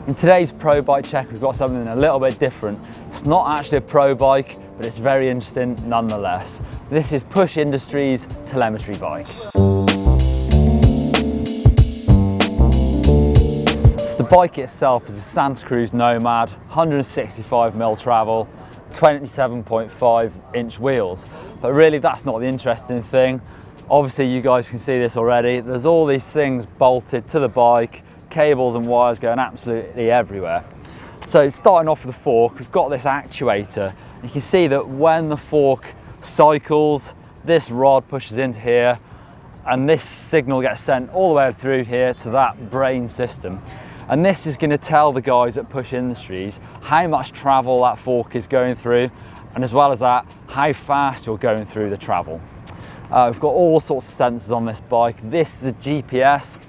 In today's Pro Bike check, we've got something a little bit different. It's not actually a Pro Bike, but it's very interesting nonetheless. This is Push Industries Telemetry bike. The bike itself is a Santa Cruz Nomad, 165mm travel, 27.5-inch wheels. But really that's not the interesting thing. Obviously you guys can see this already. There's all these things bolted to the bike, cables and wires going absolutely everywhere. So starting off with the fork, we've got this actuator. You can see that when the fork cycles, this rod pushes into here and this signal gets sent all the way through here to that brain system. And this is going to tell the guys at Push Industries how much travel that fork is going through, and as well as that, how fast you're going through the travel. We've got all sorts of sensors on this bike. This is a GPS,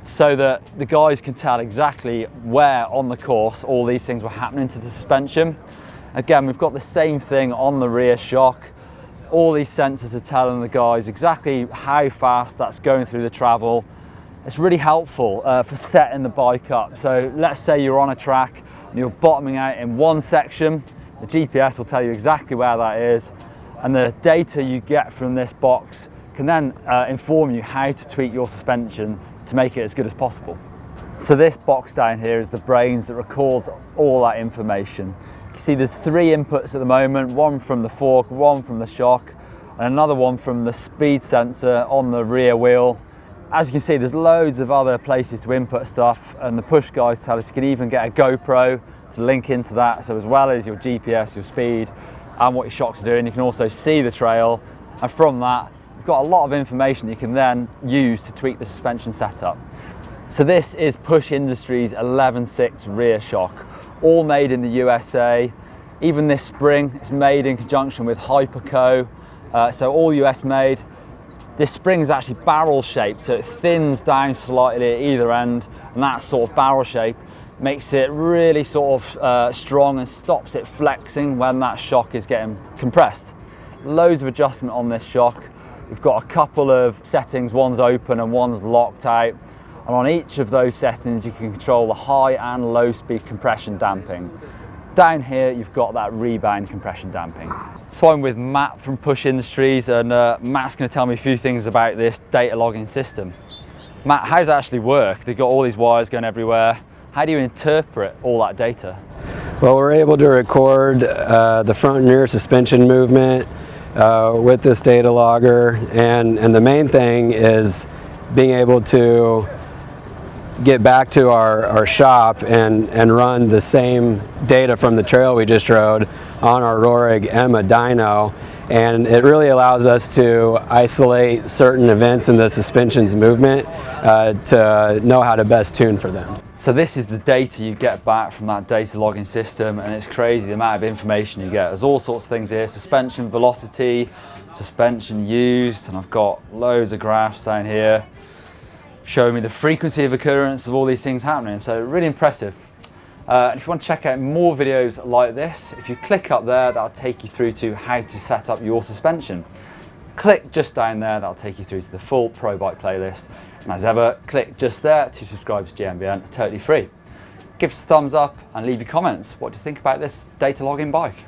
so that the guys can tell exactly where on the course all these things were happening to the suspension. Again, we've got the same thing on the rear shock. All these sensors are telling the guys exactly how fast that's going through the travel. It's really helpful for setting the bike up. So let's say you're on a track and you're bottoming out in one section, the GPS will tell you exactly where that is, and the data you get from this box can then inform you how to tweak your suspension to make it as good as possible. So this box down here is the brains that records all that information. You can see there's 3 inputs at the moment, one from the fork, one from the shock, and another one from the speed sensor on the rear wheel. As you can see, there's loads of other places to input stuff, and the Push guys tell us you can even get a GoPro to link into that. So as well as your GPS, your speed, and what your shocks are doing, you can also see the trail, and from that, got a lot of information you can then use to tweak the suspension setup. So this is Push Industries 11.6 rear shock, all made in the USA. Even this spring is made in conjunction with Hyperco, so all US made. This spring is actually barrel shaped, so it thins down slightly at either end, and that sort of barrel shape makes it really sort of strong and stops it flexing when that shock is getting compressed. Loads of adjustment on this shock. We've got a couple of settings, one's open and one's locked out. And on each of those settings, you can control the high and low speed compression damping. Down here, you've got that rebound compression damping. So I'm with Matt from Push Industries, and Matt's going to tell me a few things about this data logging system. Matt, how does it actually work? They've got all these wires going everywhere. How do you interpret all that data? Well, we're able to record the front and rear suspension movement with this data logger, and the main thing is being able to get back to our shop and run the same data from the trail we just rode on our Rohrig Emma dyno, and it really allows us to isolate certain events in the suspension's movement to know how to best tune for them. So this is the data you get back from that data logging system, and it's crazy the amount of information you get. There's all sorts of things here: suspension velocity, suspension used, and I've got loads of graphs down here showing me the frequency of occurrence of all these things happening. So really impressive. If you want to check out more videos like this, if you click up there, that'll take you through to how to set up your suspension. Click just down there, that'll take you through to the full Pro Bike playlist. And as ever, click just there to subscribe to GMBN. It's totally free. Give us a thumbs up and leave your comments. What do you think about this data logging bike?